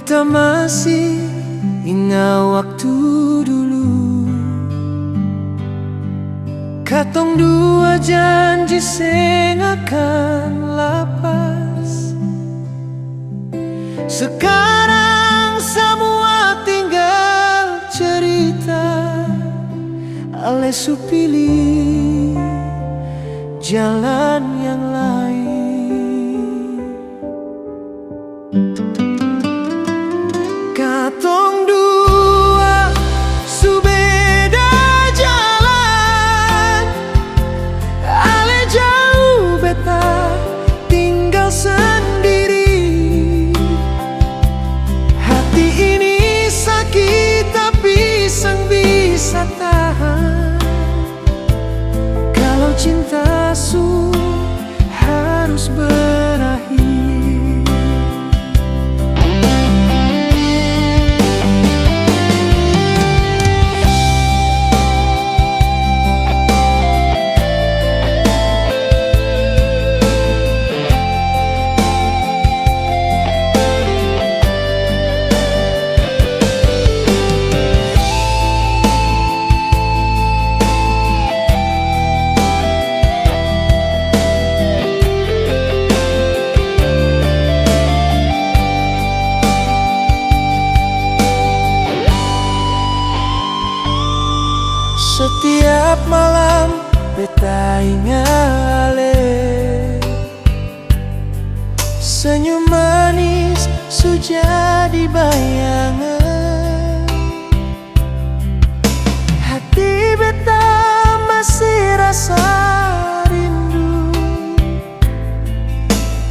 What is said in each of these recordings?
Beta masih ingat waktu dulu, katong dua janji seng akan lapas. Sekarang semua tinggal cerita, ale su pilih jalan yang lain. Katong dua su beda jalan, ale jauh beta tinggal sendiri. Hati ini sakit tapi sang bisa tahan. Kalau cinta su harus berakhir. Setiap malam beta ingat ale, senyum manis su jadi bayangan. Hati beta masih rasa rindu,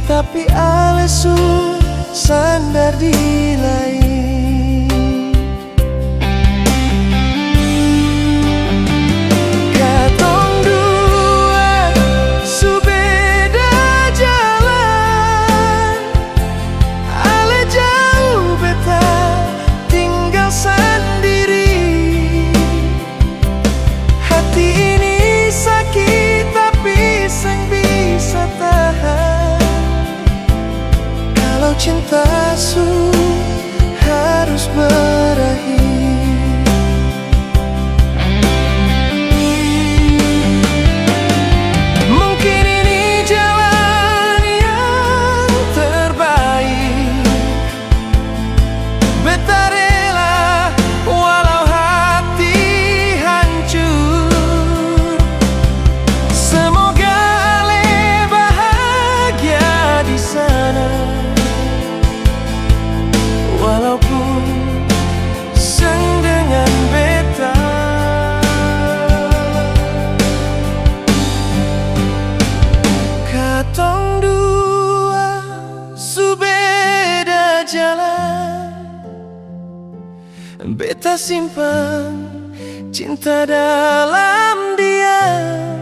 tapi ale su sandar di lain. Cinta su harus berakhir. Mungkin ini jalan yang terbaik. Beta rela walau hati hancur. Semoga ale bahagia di sana, walaupun seng dengan beta. Katong dua su beda jalan, beta simpan cinta dalam diam.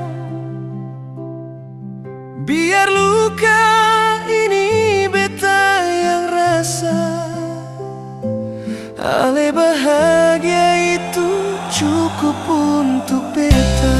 Biar luka ini beta yang rasa, ale bahagia itu cukup untuk beta.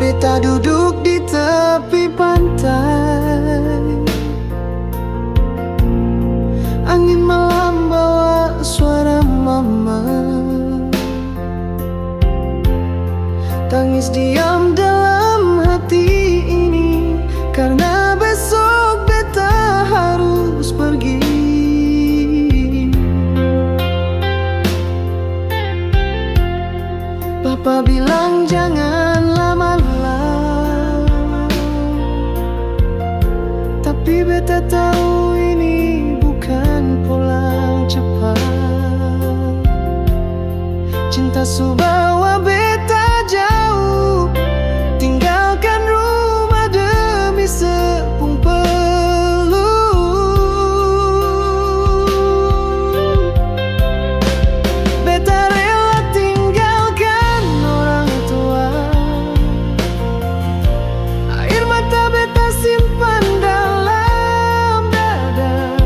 Beta duduk di tepi pantai, angin malam bawa suara mama. Tangis diam dalam hati ini, karena besok beta Tapi beta tahu ini bukan pulang cepat. Cinta su bawa beta jauh, tinggalkan rumah demi sepung peluk. Beta rela tinggalkan orang tua, air mata beta simpan dalam dada.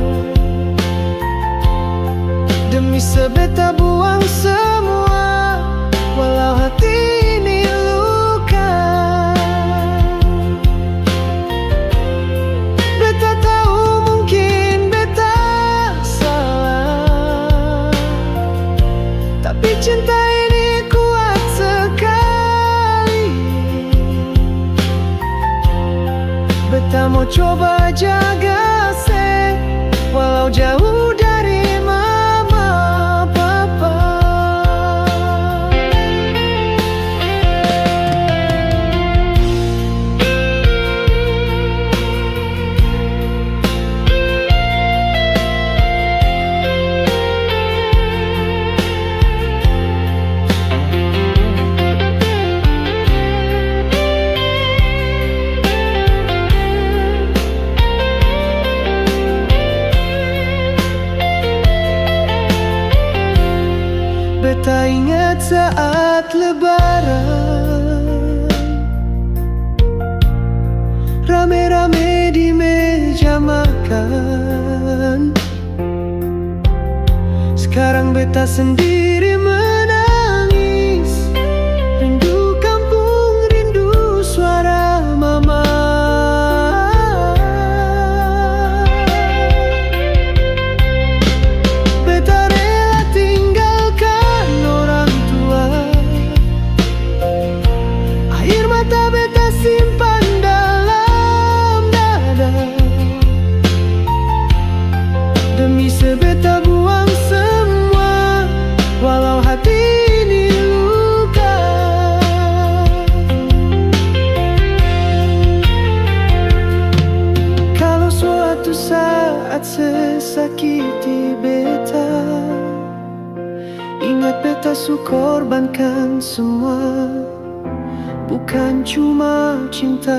Demi sebeta buang semua, walau hati ini luka. Beta tahu mungkin beta salah, tapi cinta ini kuat sekali. Beta mau coba jaga se, walau jauh dari mama papa. Beta ingat saat lebaran, rame-rame di meja makan. Sekarang beta sendiri menangis, rindu kampung, rindu suara mama. Beta rela tinggalkan orang tua, air mata beta simpan dalam dada. Demi sebeta buang semua, walau hati ini luka. Kalau suatu saat sesakiti beta, ingat beta su korbankan semua. Bukan cuma cinta,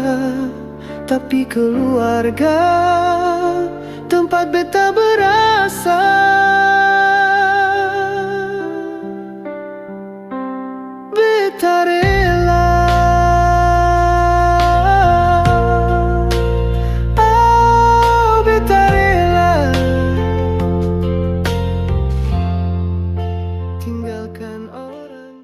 tapi keluarga, tempat beta berasal. Beta rela, oh beta rela tinggalkan orang.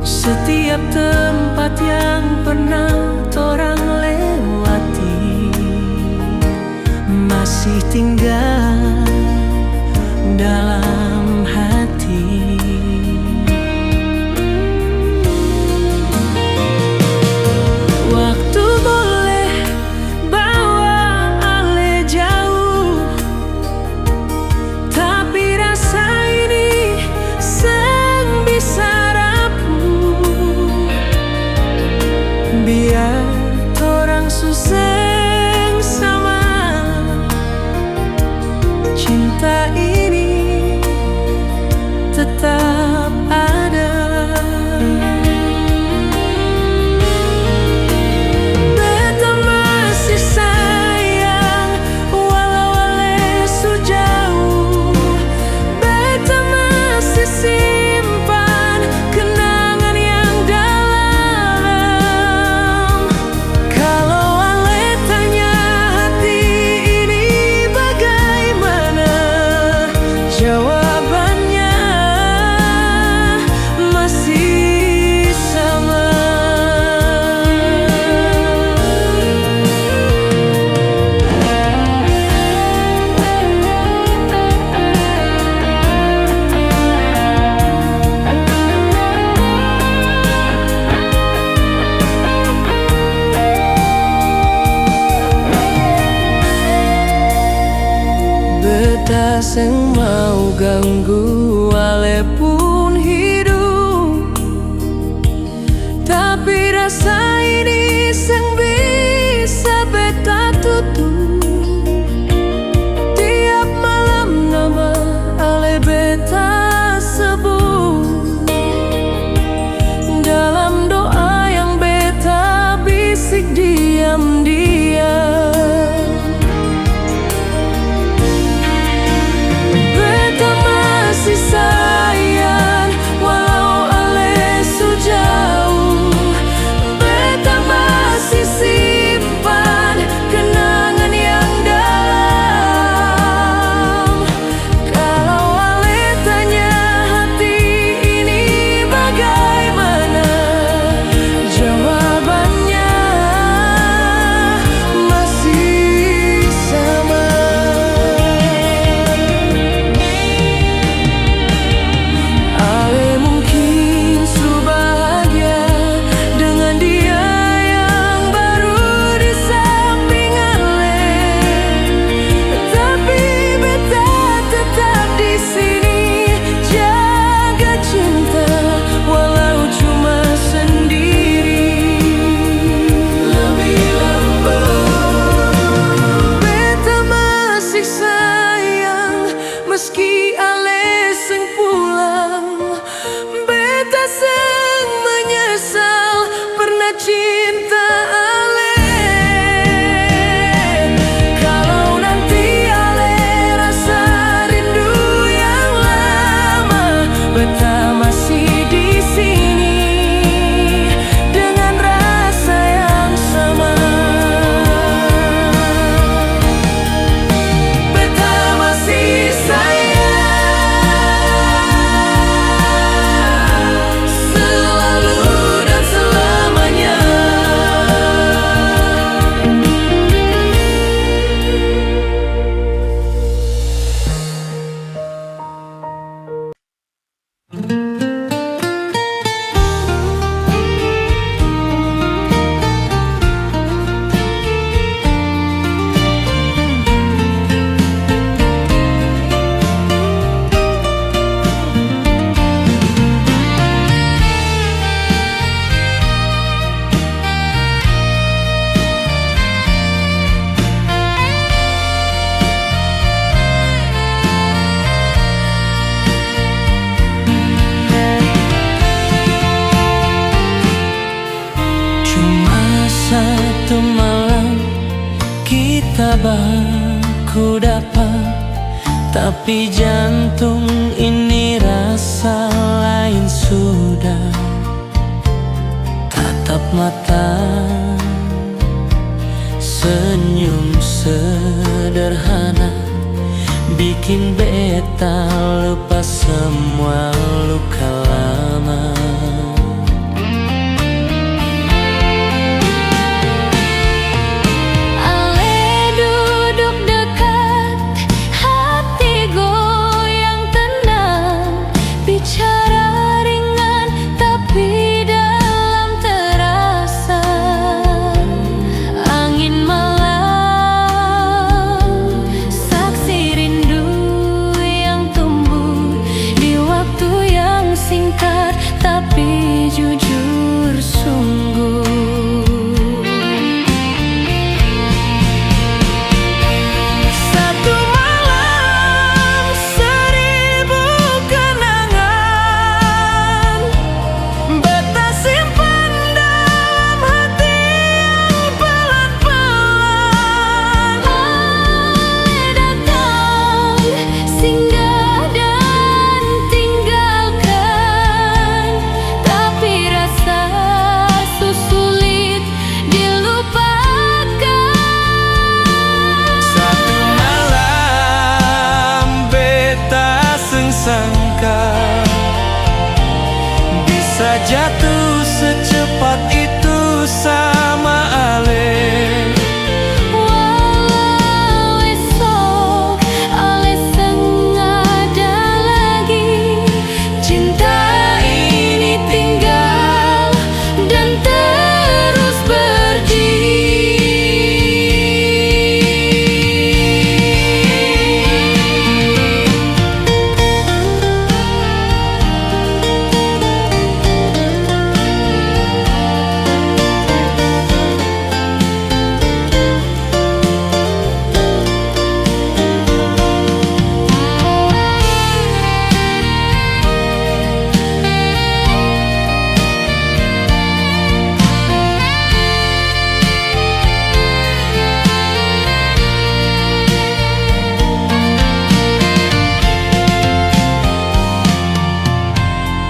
Setiap tempat yang pernah torang lewati masih tinggal dalam hati. Waktu boleh bawa ale jauh, tapi rasa ini sang bisa biar torang suseng sama. sing mau ganggu ale pun hidup, tapi rasa ini sing bisa beta tutup. Tiap malam nama ale beta sebut dalam doa yang beta bisik diam-diam. Beta masih sayang walau ale su jauh. Beta masih simpan kenangan yang dalam. Kalau ale tanya hati ini bagaimana, jawabannya masih sama. Ale mungkin su bahagia dengan dia yang baru di samping ale, tapi beta tetap di sini jaga cinta walau cuma sendiri. Lebih lembut beta masih sayang meski ale sing pulang. Beta sing menyesal pernah cinta ale. Kalau nanti ale rasa rindu yang lama, beta masih di sini dengan rasa yang sama. Beta masih sayang selalu dan selamanya. Cuma satu malam kita baku dapat, tapi jantung ini rasa lain sudah. Tatap mata, senyum sederhana bikin beta lupa semua luka lama. Ale duduk dekat, hati goyang tenang, bicara ringan tapi dalam terasa. Angin malam, saksi rindu yang tumbuh di waktu yang singkat, tapi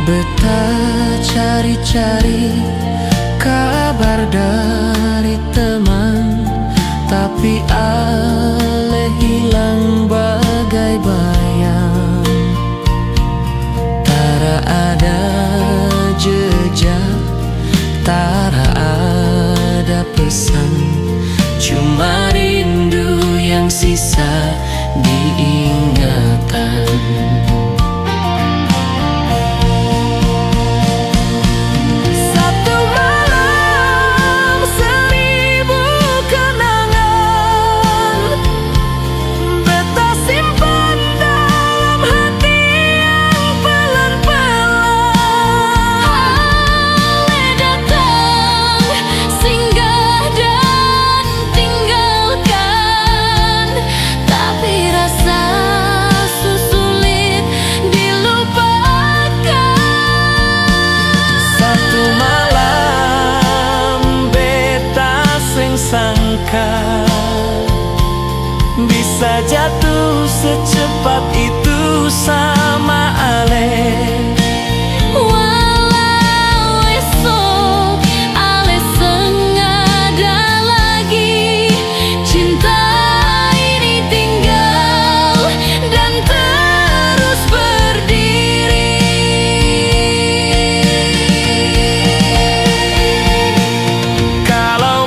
Beta cari-cari kabar dari teman, tapi ale hilang bagai bayang. Tara ada jejak, tara ada pesan, cuma rindu yang sisa diingatan. Sangka bisa jatuh secepat itu sama ale. Walau esok ale sengada lagi, cinta ini tinggal dan terus berdiri. Kalau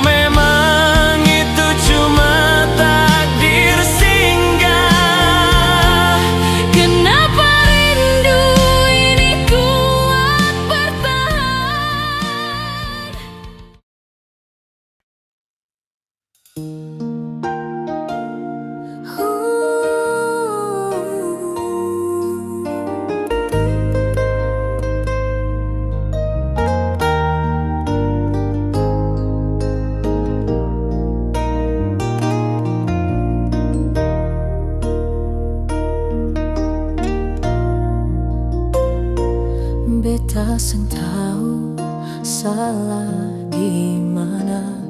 beta seng tahu salah di mana.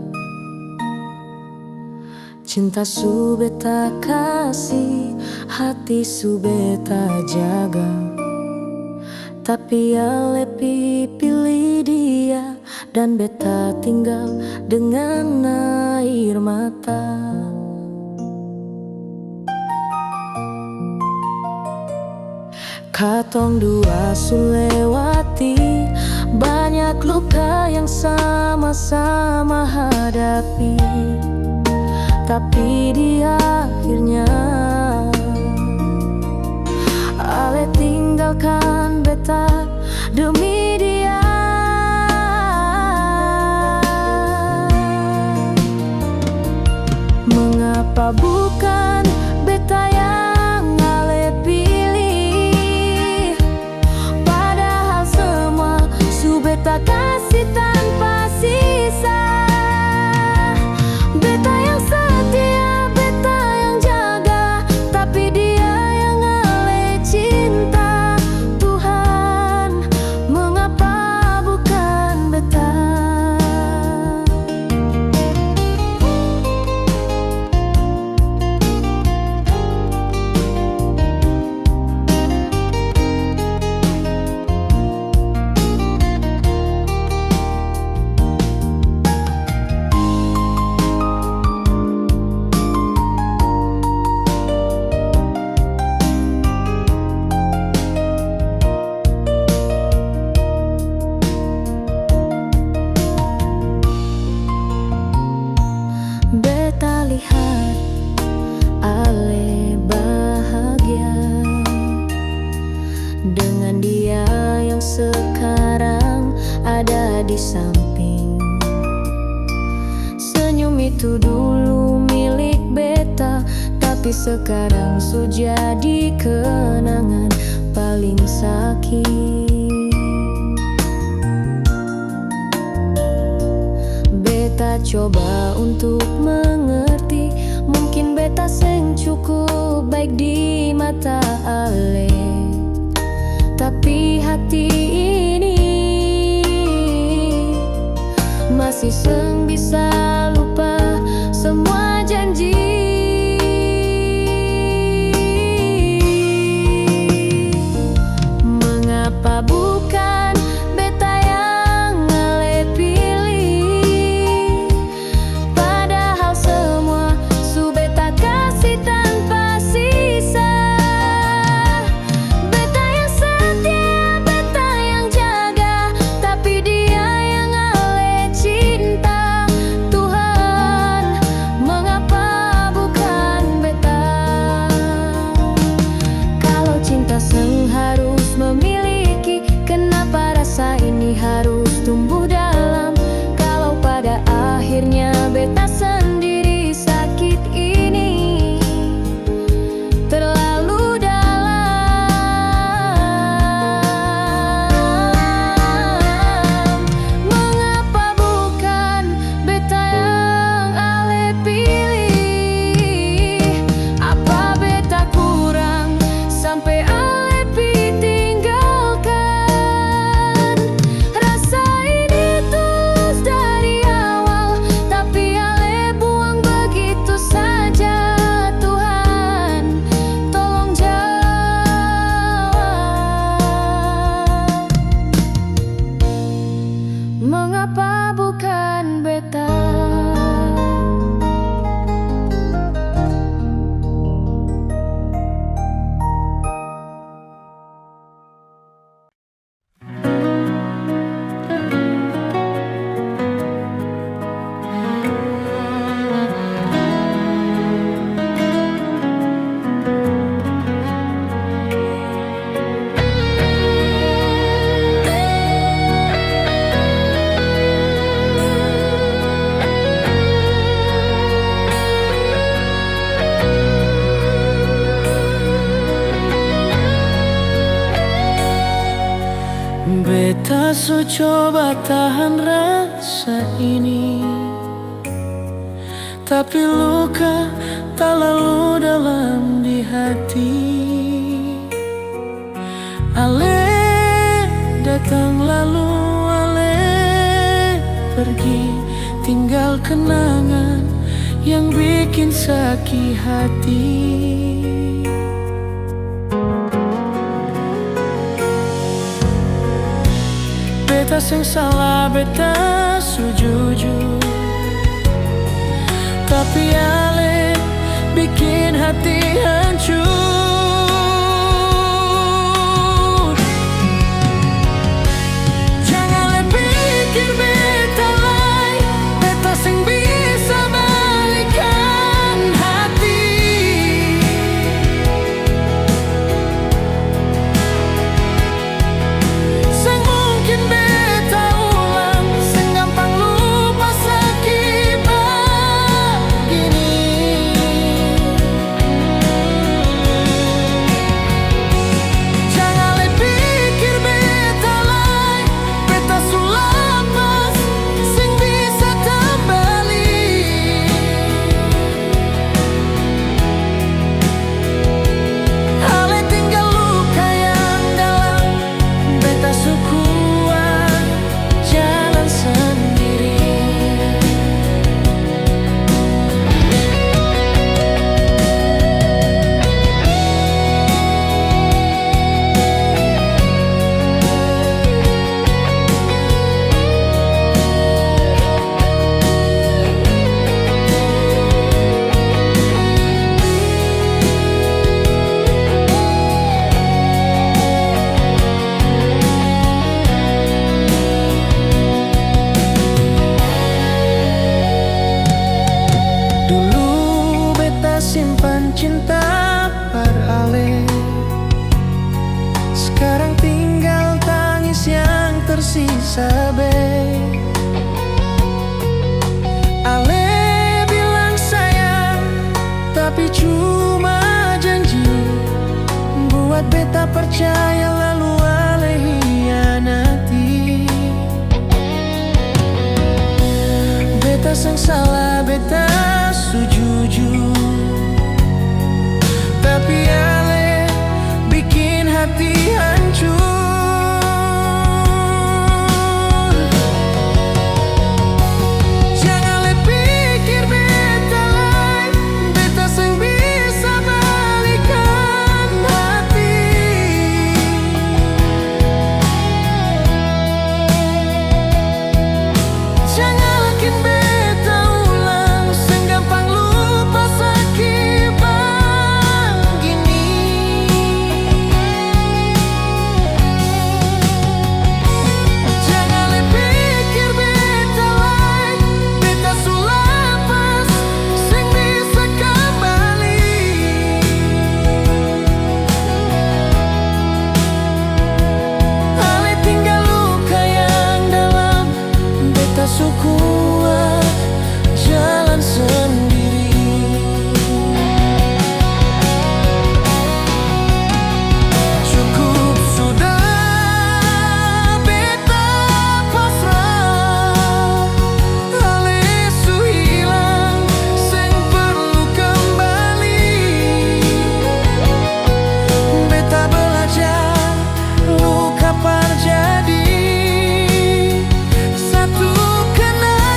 Cinta su beta kasih, hati su beta jaga, tapi ale pilih dia dan beta tinggal dengan air mata. Katong dua su lewati banyak luka yang sama-sama hadapi, tapi di akhirnya ale tinggalkan beta demi dia. Mengapa bukan beta yang ale pilih, padahal semua su beta kasih tanpa sisa. Beta yang setia, beta yang jaga, tapi dia yang ale cinta. Tuhan, mengapa bukan beta? Beta lihat ale bahagia dengan dia yang sekarang ada di samping. Senyum itu dulu milik beta, tapi sekarang su jadi kenangan paling sakit. Beta coba untuk mengerti, mungkin beta seng cukup baik di mata ale, tapi hati ini masih seng bisa lupa semua janji. Mengapa bukan akan beta. Beta so coba tahan rasa ini, tapi luka tak lalu dalam di hati. Ale datang lalu ale pergi, tinggal kenangan yang bikin sakit hati. Beta sing salah, beta sujujur, tapi ale bikin hati hancur. Jangan le pikir beta lai, beta sing bisa balikan hati. Sing mungkin beta ulang, sing gampang lupa sakit begini. Jangan le pikir beta lai, beta sulapas sing bisa kembali. Ale tinggal luka yang dalam, beta sukuat jalan sendiri. Dulu beta simpan cinta par ale, sekarang tinggal tangis yang tersisa be. Ale bilang sayang, tapi cuma janji, buat beta percaya lalu ale hianati. Beta sang salah, beta sujujur, tapi ale bikin hati hancur. Jangan le pikir beta lai, beta sing bisa balikan hati. Jangan bikin beta ulang, sing gampang lupa sakit begini. Jangan le pikir beta lai, beta sulapas sing bisa kembali. Ale tinggal luka yang dalam, beta sukuat jalan sendiri. Cukup sudah beta pasrah, ale su hilang sing perlu kembali. Beta belajar luka par jadi satu kenangan.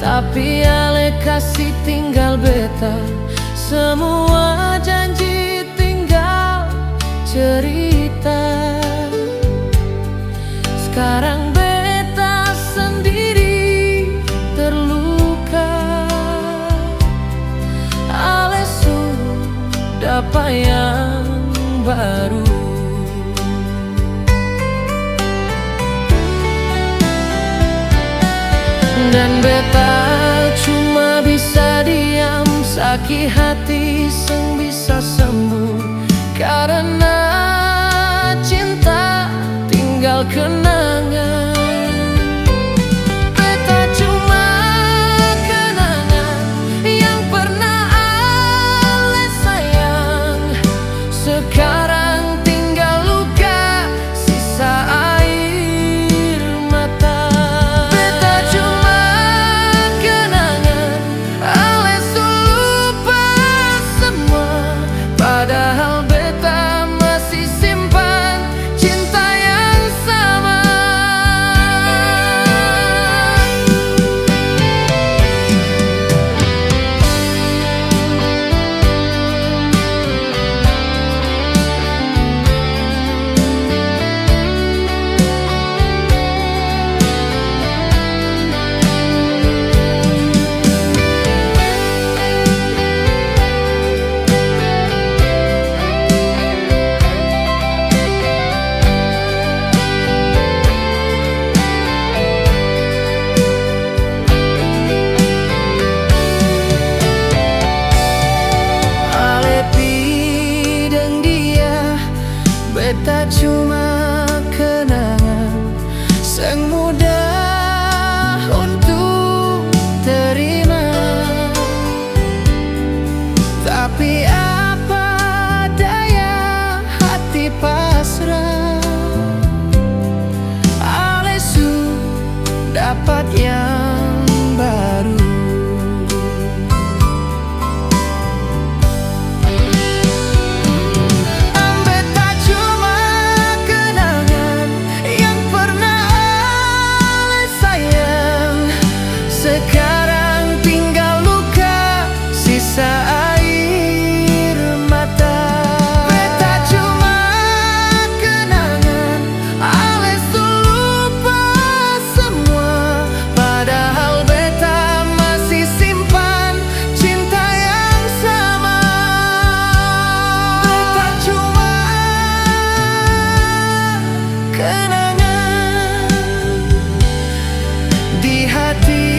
tapi ale kasih tinggal beta. Semua janji tinggal cerita. Sekarang beta sendiri terluka. Ale sudah apa yang baru. Dan beta cuma bisa diam, sakit hati seng bisa sembuh. Karena cinta tinggal kenangan. Beta cuma kenangan yang pernah ale sayang. Sekarang tinggal luka, sisa air mata. Beta cuma kenangan, ale lupa semua. Padahal beta masih simpan cinta yang sama. Beta cuma kenangan seng mudah untuk terima. Tapi apa daya hati pasrah. Ale dapat yang baru. Sekarang tinggal luka, sisa air mata. Beta cuma kenangan, ale lupa semua. Padahal beta masih simpan cinta yang sama. Beta cuma kenangan di hati.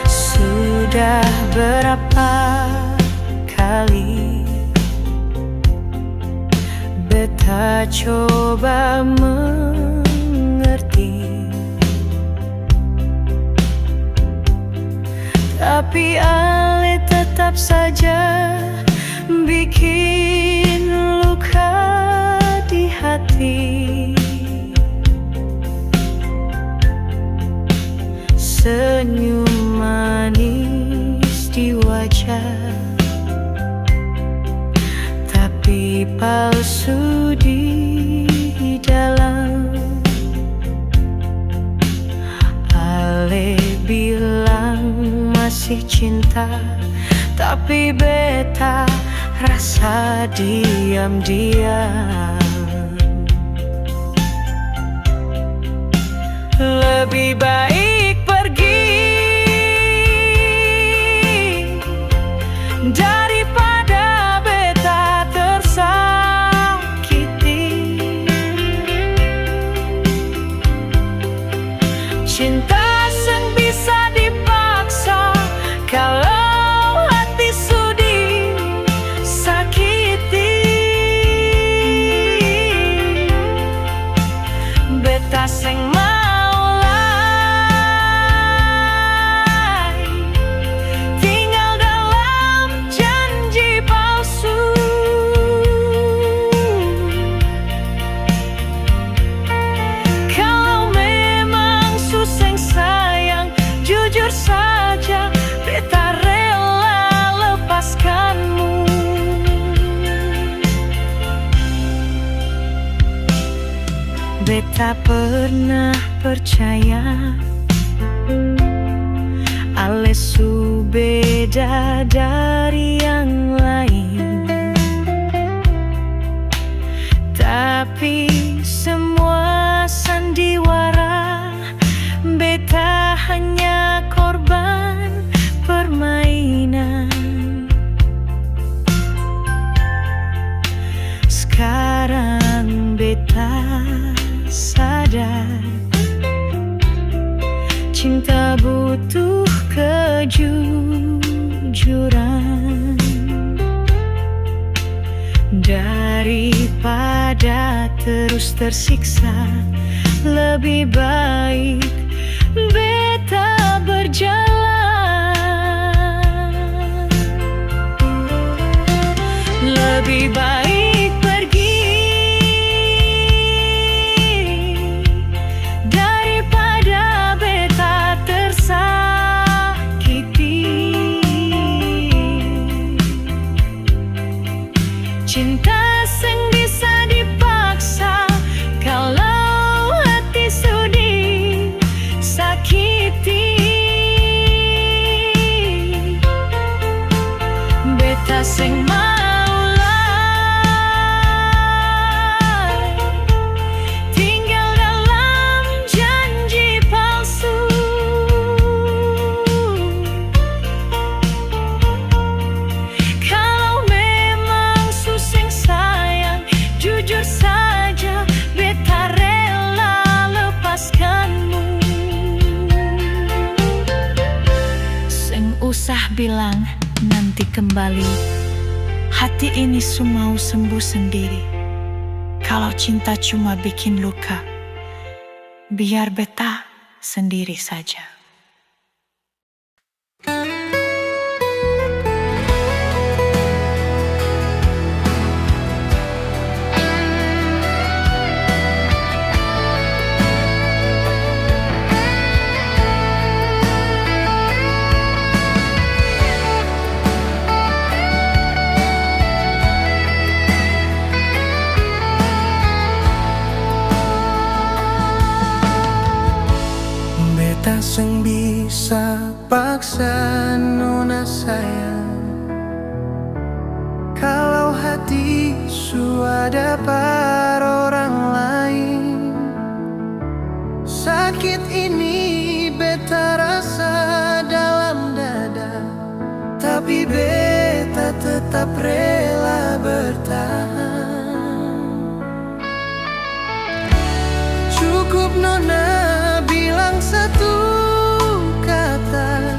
Sudah berapa kali beta coba mengerti, tapi ale tetap saja bikin luka di hati. Senyum manis di wajah, tapi palsu di dalam. Ale bilang masih cinta, tapi beta rasa diam-diam. Lebih baik pergi daripada beta tersakiti. Cinta seng bisa dipaksa kalau hati sudi sakiti. Beta seng mau beta pernah percaya Ale su beda dari yang lain. Tapi semua sandiwara, beta hanya korban permainan. Sekarang beta sadar, cinta butuh kejujuran. Daripada terus tersiksa, lebih baik beta berjalan. Lebih baik pergi daripada beta tersakiti. Cinta sing bisa dipaksa, kalau hati sudi sakiti. Beta sing maulai tinggal dalam janji palsu. Kalau memang suseng sayang, jujur saja beta rela lepaskanmu. Seng usah bilang nanti kembali, hati ini semua sembuh sendiri. Kalau cinta cuma bikin luka, biar beta sendiri saja. Beta seng bisa paksa nona sayang, kalau hati sudah par orang lain. Sakit ini beta rasa dalam dada, tapi beta tetap rela bertahan. Cukup nona bilang satu kata,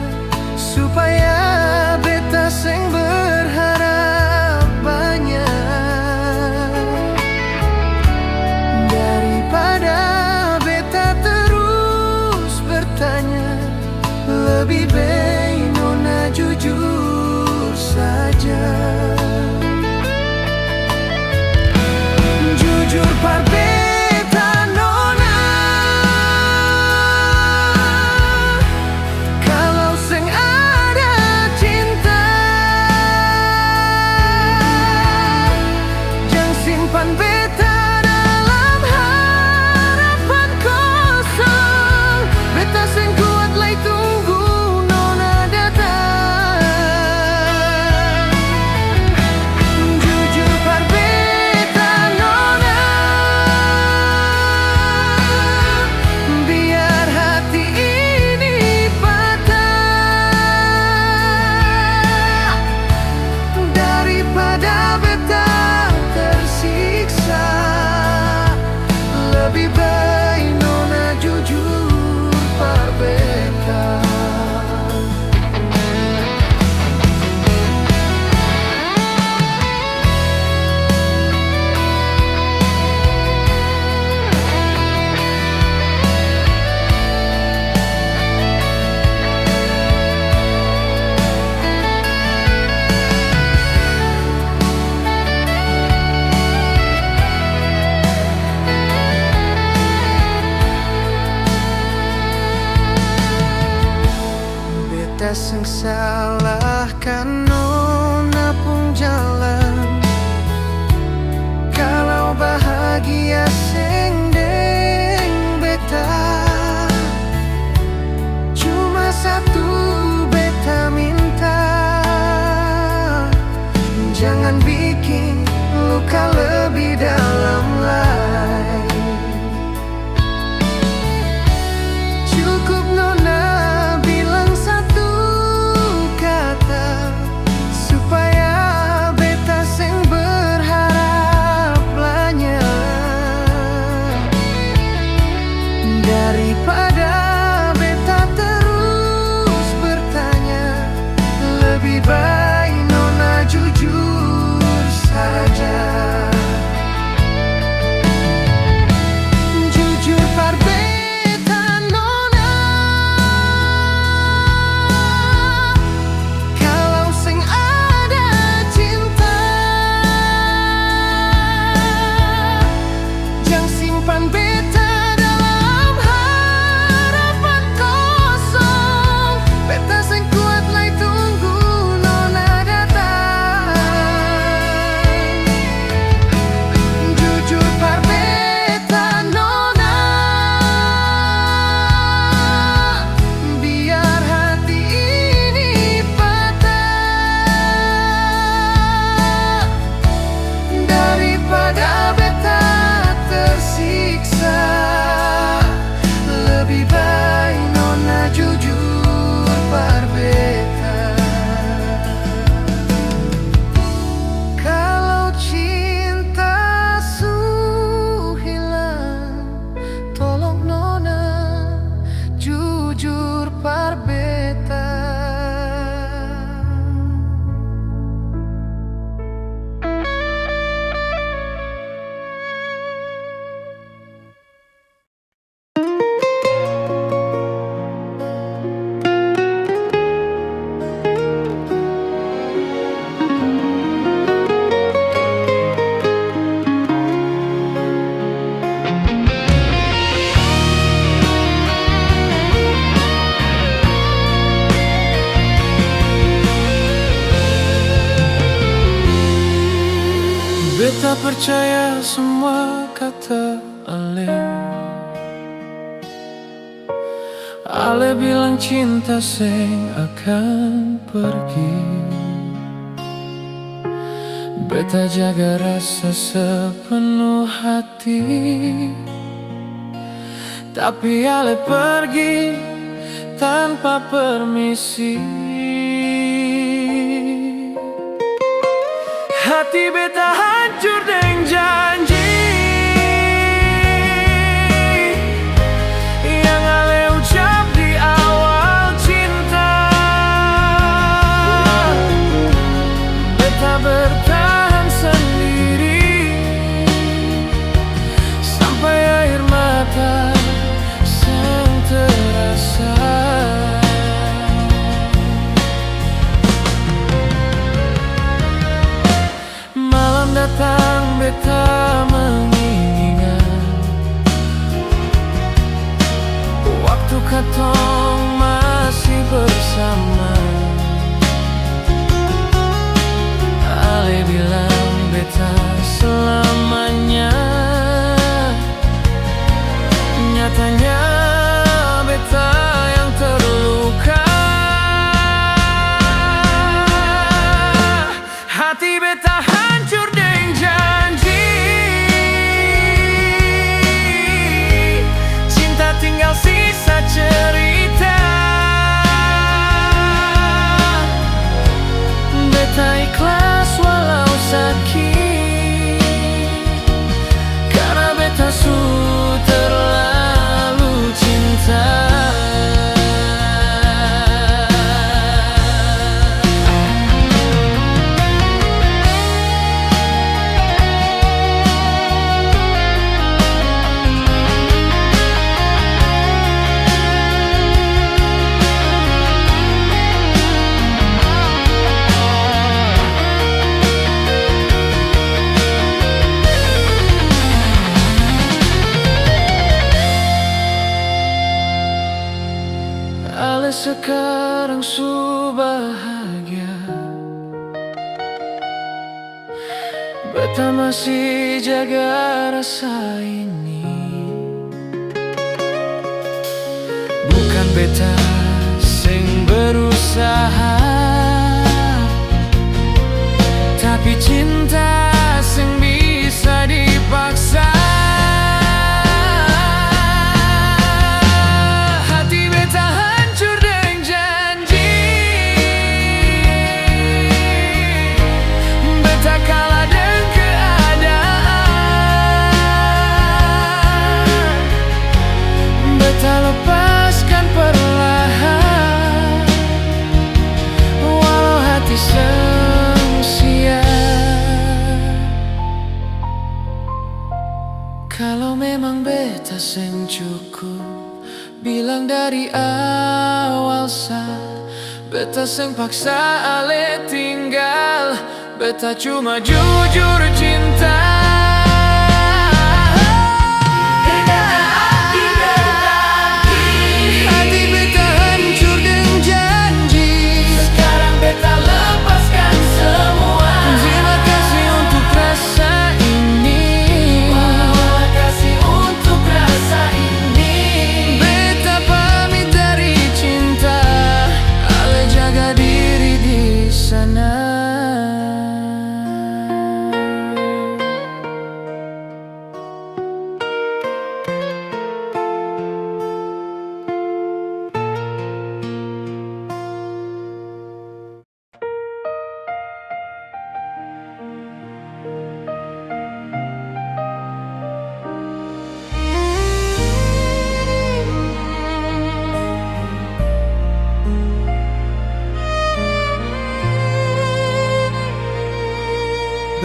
supaya beta seng berharap banyak. Daripada beta terus bertanya, lebih baik nona jujur saja. bikin luka lebih dalam lagi. Cukup nona bilang satu kata supaya beta seng berharap banyak. Daripada beta terus bertanya, lebih baik nona jujur saja. Jujur par beta nona, kalau seng ada cinta, jangan simpan beta dalam harapan kosong. Beta seng kuat lagi tunggu nona datang. Jujur par beta nona, biar hati ini patah. Daripada beta tersiksa, lebih baik nona jujur par beta. Kalau cinta su hilang, tolong nona jujur par beta. Beta percaya semua kata Ale. Ale bilang cinta seng akan pergi. Beta jaga rasa sepenuh hati, tapi Ale pergi tanpa permisi. Hati beta hancur dengan janji yang Ale ucap di awal cinta. Beta bertahan sendiri sampai air mata sang terasa. Malam datang beta mengingat waktu katong masih bersama. Ale bilang beta selamanya, nyatanya beta yang terluka. Hati beta hancur dengan janji, cinta tinggal sisa cerita. Beta ikhlas walau sakit, karena beta su terlalu cinta. Ale sekarang su bahagia, beta masih jaga rasa ini. Bukan beta sing berusaha, tapi cinta Kalau memang beta seng cukup, bilang dari awal beta seng paksa ale tinggal, beta cuma jujur cinta. Hati beta hancur dengan janji, sekarang beta lepaskan semua. Terima kasih untuk rasa ini, kasih untuk rasa ini. Beta pamit dari cinta, ale jaga diri di sana.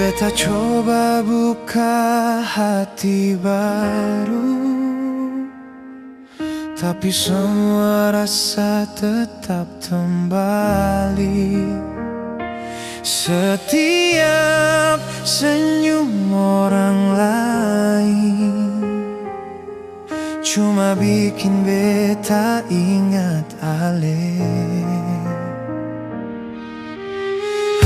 Beta coba buka hati baru, tapi semua rasa tetap kembali. Setiap senyum orang lain cuma bikin beta ingat ale.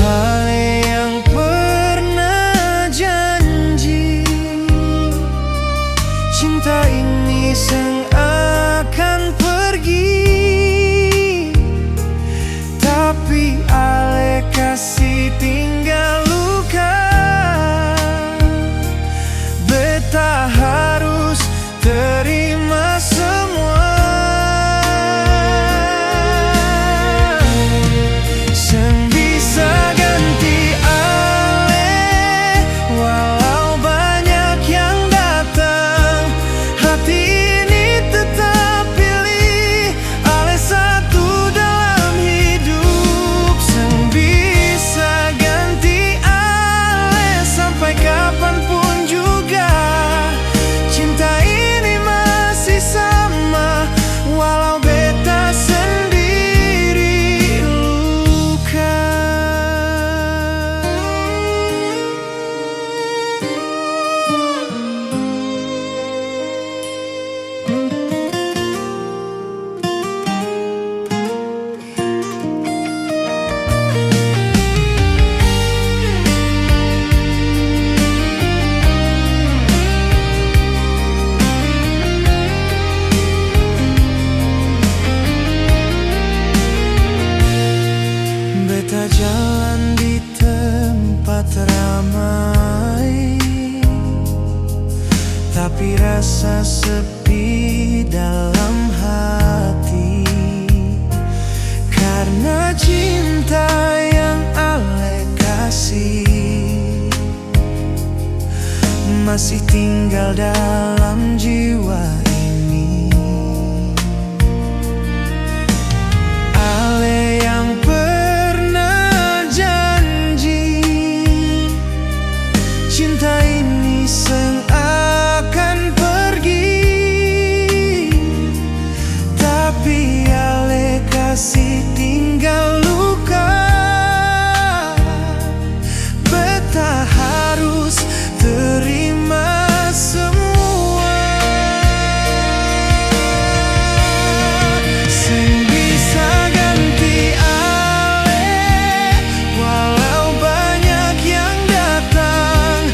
Ale yang pernah janji, cinta ini seng akan pergi, tapi ale kasih tinggal luka. Beta harus terima semua. Seng bisa ganti ale, walau banyak yang datang. Hati ini tetap pilih ale satu dalam hidup. Seng bisa ganti ale sampai kapanpun juga. Cinta ini masih sama, walau beta sendiri luka. Beta jalan di tempat ramai, tapi rasa sepi dalam hati. Karena cinta yang ale kasih masih tinggal dalam jiwa ini. Ale yang pernah janji, cinta ini seng akan pergi, tapi ale kasih tinggal luka. Beta harus terima semua. Seng bisa ganti ale, walau banyak yang datang.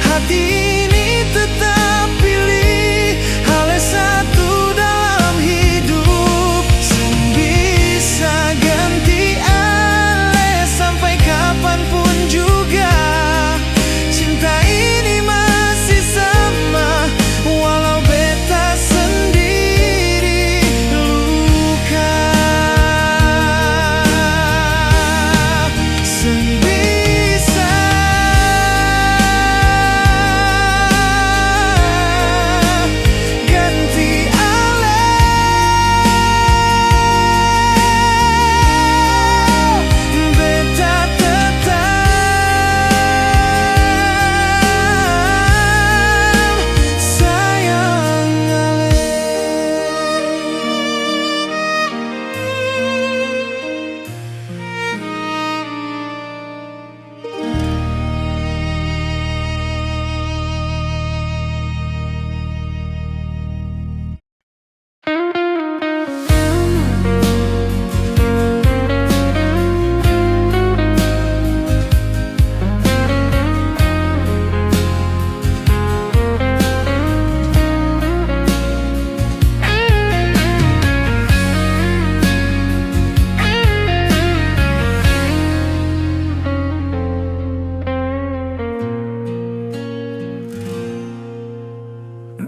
Hati ini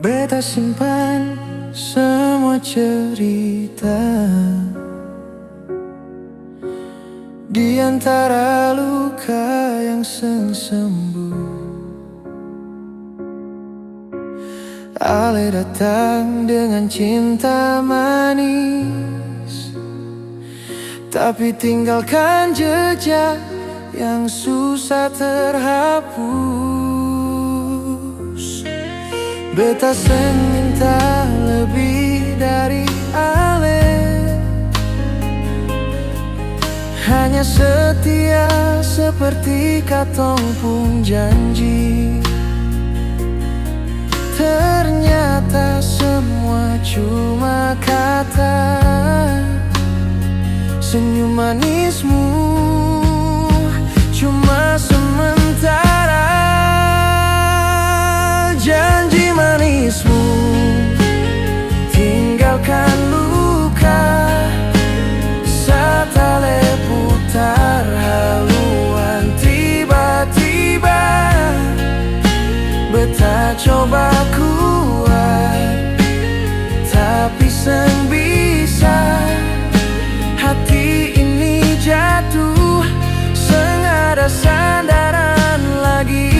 Beta simpan semua cerita di antara luka yang sembuh. Ale datang dengan cinta manis, tapi tinggalkan jejak yang susah terhapus. Beta seng minta lebih dari Ale, hanya setia seperti katong pun janji. Ternyata semua cuma kata, senyum manismu cuma sementara. Janji manismu tinggalkan luka, saat ale putar haluan tiba-tiba. Beta coba kuat, tapi seng bisa. Hati ini jatuh, seng ada sandaran lagi.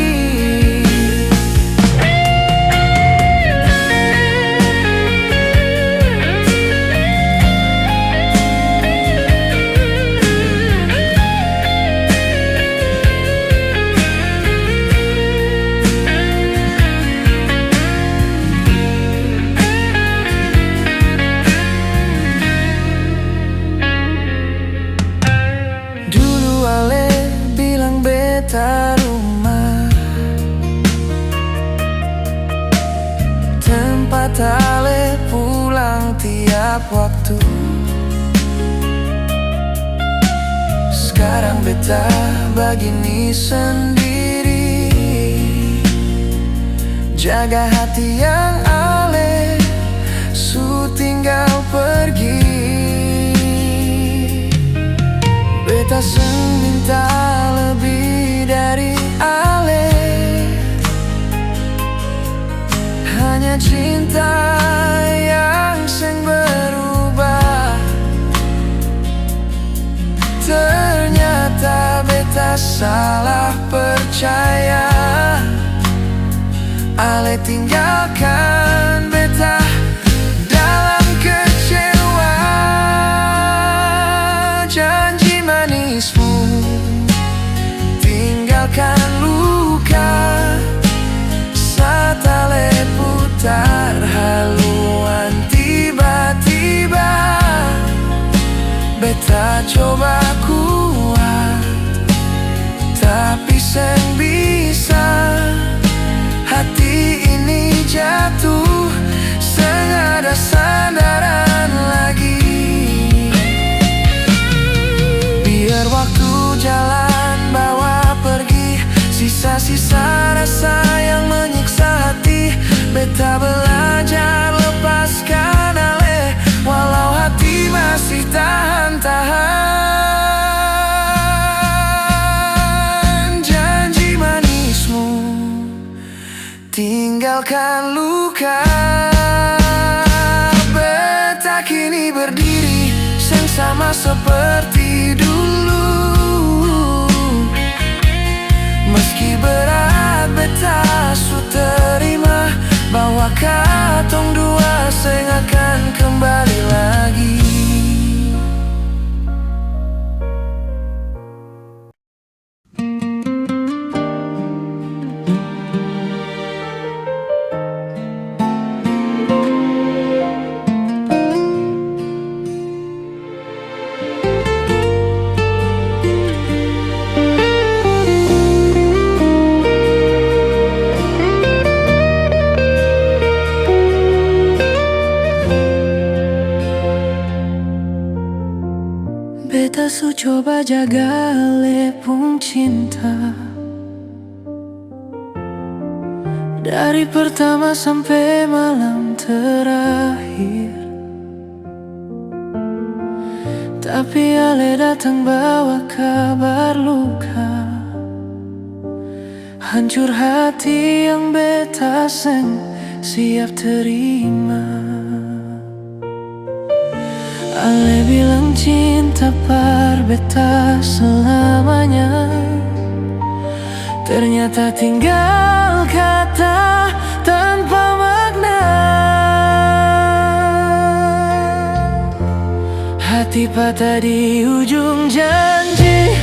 Rumah tempat ale pulang tiap waktu. Sekarang beta begini sendiri, jaga hati yang ale su tinggal pergi. Beta seng minta lebih dari ale, hanya cinta yang seng berubah. Ternyata beta salah percaya, ale tinggalkan beta dalam kecewa. Janji manismu tinggalkan luka, saat ale putar haluan tiba-tiba. Beta coba kuat, tapi seng bisa. Hati ini jatuh, seng ada sandaran lagi. Biar waktu jalan bawa pergi sisa-sisa rasa yang menyiksa hati. Beta belajar lepaskan ale, walau hati masih tahan-tahan. Janji manismu tinggalkan luka. Beta kini berdiri, seng sama seperti dulu. Meski berat beta su terima, bahwa katong dua seng akan kembali lagi. Beta su coba jaga ale pun cinta, dari pertama sampai malam terakhir. Tapi ale datang bawa kabar luka, hancur hati yang beta seng siap terima. Ale bilang cinta par beta selamanya, ternyata tinggal kata tanpa makna. Hati patah di ujung janji,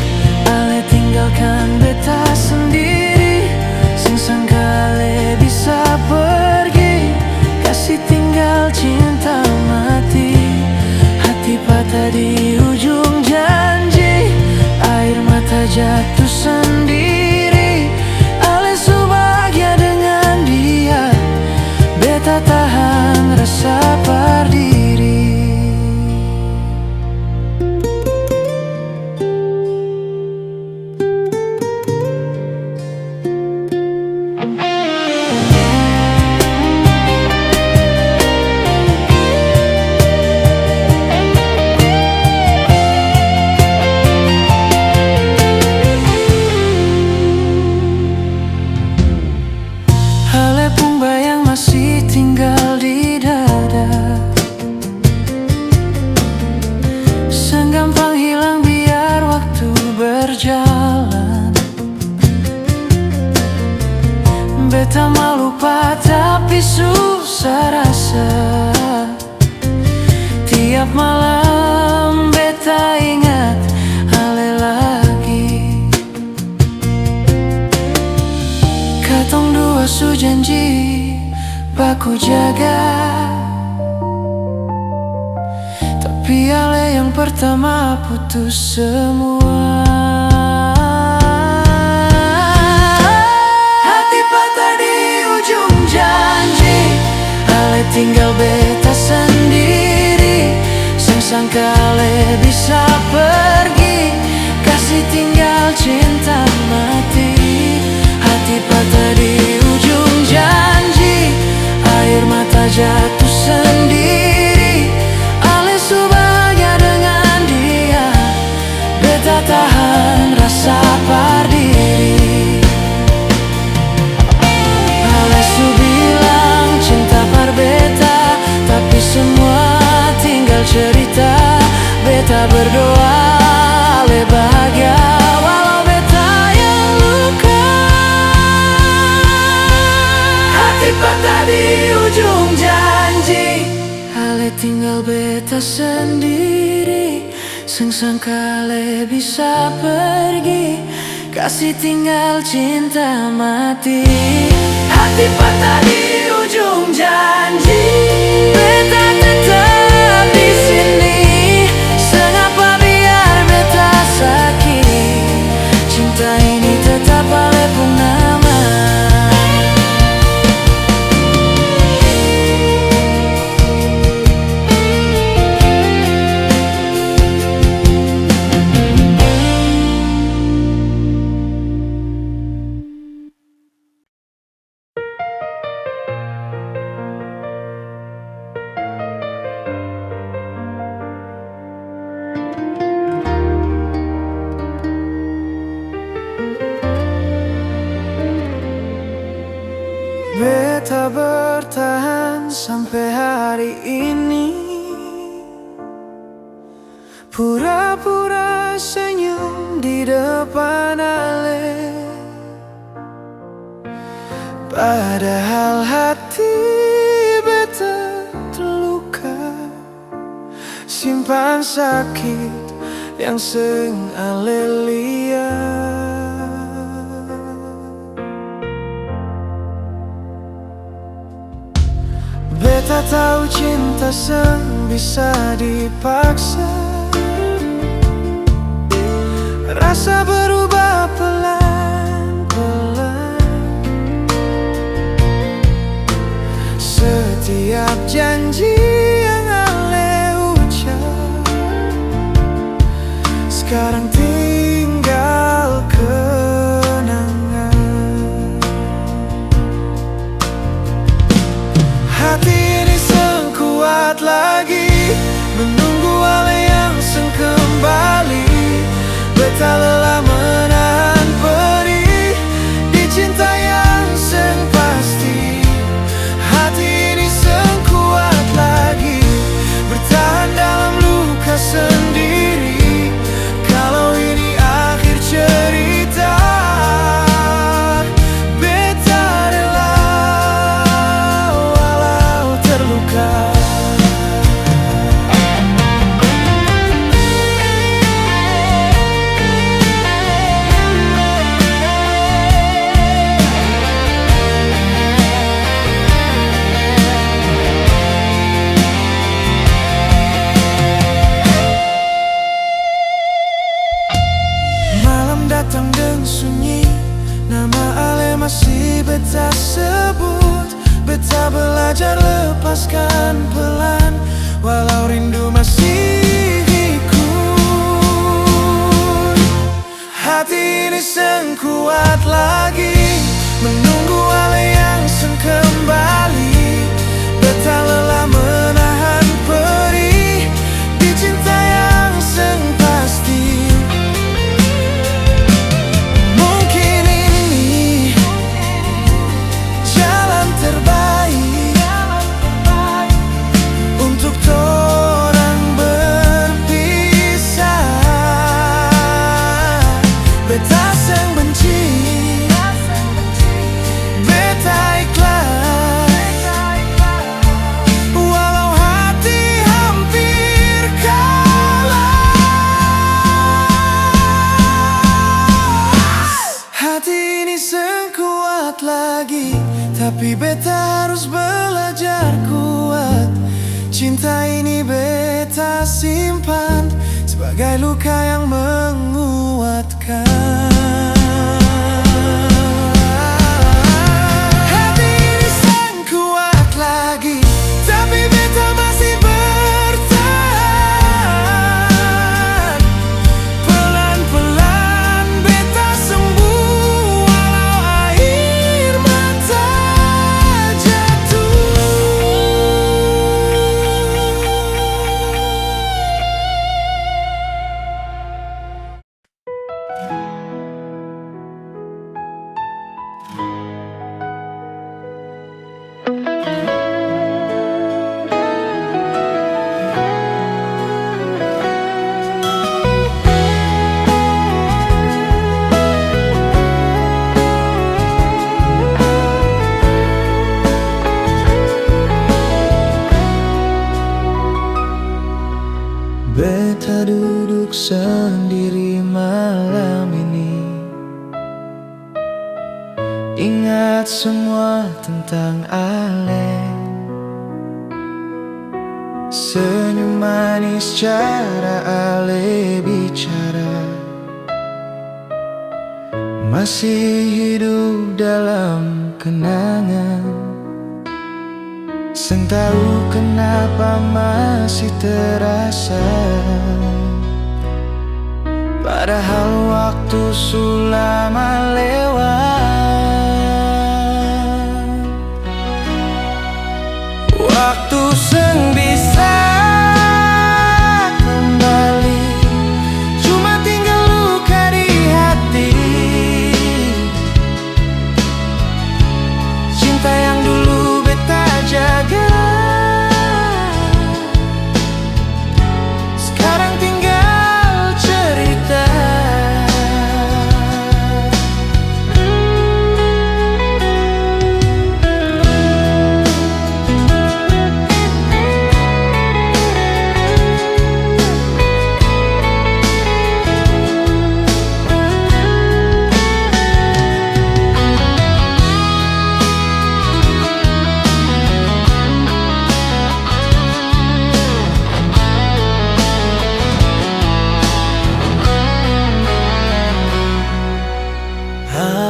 ale tinggalkan beta sendiri. Sing sangka ale bisa pergi, kasih tinggal cinta mati. Hati patah di ujung janji, air mata jatuh sendiri. Ale bahagia dengan dia, beta tahan rasa berdiri. Masih tinggal di dada, segampang hilang biar waktu berjalan. Beta mau lupa tapi susah rasa. Tiap malam beta ingat ale lagi. Katong dua su janji baku jaga, tapi ale yang pertama putus semua. Hati patah di ujung janji, ale tinggal beta sendiri. Sing sangka ale bisa pergi, kasih tinggal cinta mati. Hati patah di ujung janji, air mata jatuh sendiri. Ale bahagia dengan dia, beta tahan rasa berdiri. Ale bilang cinta par beta, tapi semua tinggal cerita. Beta berdoa ale bahagia walau beta yang luka. Hati patah di ujung janji, ale tinggal beta sendiri. Sing sangka ale bisa pergi, kasih tinggal cinta mati. Hati patah di ujung janji, beta tetap di sini. Sengapa biar beta sakit, cinta ini tetap ale pun nama. Beta bertahan sampai hari ini, pura-pura senyum di depan ale. Padahal hati beta terluka, simpan sakit yang seng ale lihat. Beta tahu cinta seng bisa dipaksa, rasa berubah pelan-pelan. Setiap janji yang ale ucap sekarang tinggal kenangan. Hati ini seng kuat lagi menunggu ale yang seng kembali. Beta lelah menahan perih di cinta yang seng pasti. Hati belajar lepaskan pelan, walau rindu masih ikut. Hati ini sekuat lagi, menunggu ale yang kembali. Betah lelah menahan perih di cinta yang pasti. Mungkin ini jalan terbaik untuk orang berpisah. Betah sang benci, betah ikhlas, walau hati hampir kalah. Hati ini sekuat lagi, tapi beta harus belajar kuat. Cinta ini beta simpan sebagai luka yang menguatkan. Hati ini sekuat lagi, tapi beta masih bertahan. Pelan-pelan beta sembuh, walau air mata jatuh. Beta duduk sendiri malam ini, ingat semua tentang Ale. Senyum manis cara Ale bicara, masih hidup dalam kenangan. Seng tahu kenapa masih terasa, padahal waktu sulama lewat. Waktu seng bisa kembali, cuma tinggal luka di hati. Cinta yang dulu beta jaga, sekarang tinggal cerita.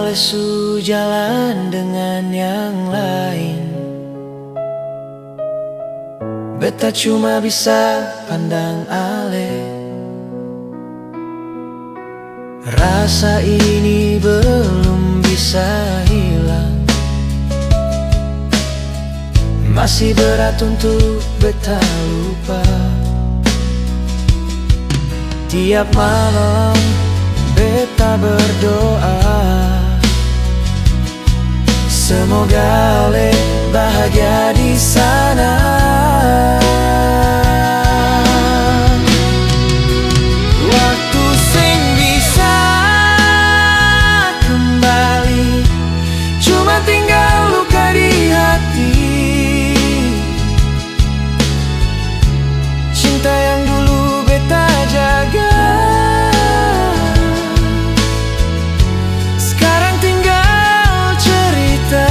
Lesu jalan dengan yang lain, beta cuma bisa pandang Ale. Rasa ini belum bisa hilang, masih berat untuk beta lupa. Tiap malam beta berdoa, semoga Ale bahagia di sana. Waktu sing bisa kembali, cuma tinggal luka di hati. Cinta yang dulu beta jaga, sekarang tinggal cerita.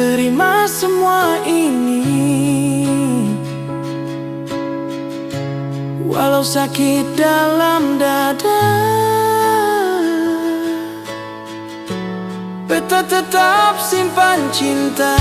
terima semua ini, walau sakit dalam dada. Beta tetap simpan cinta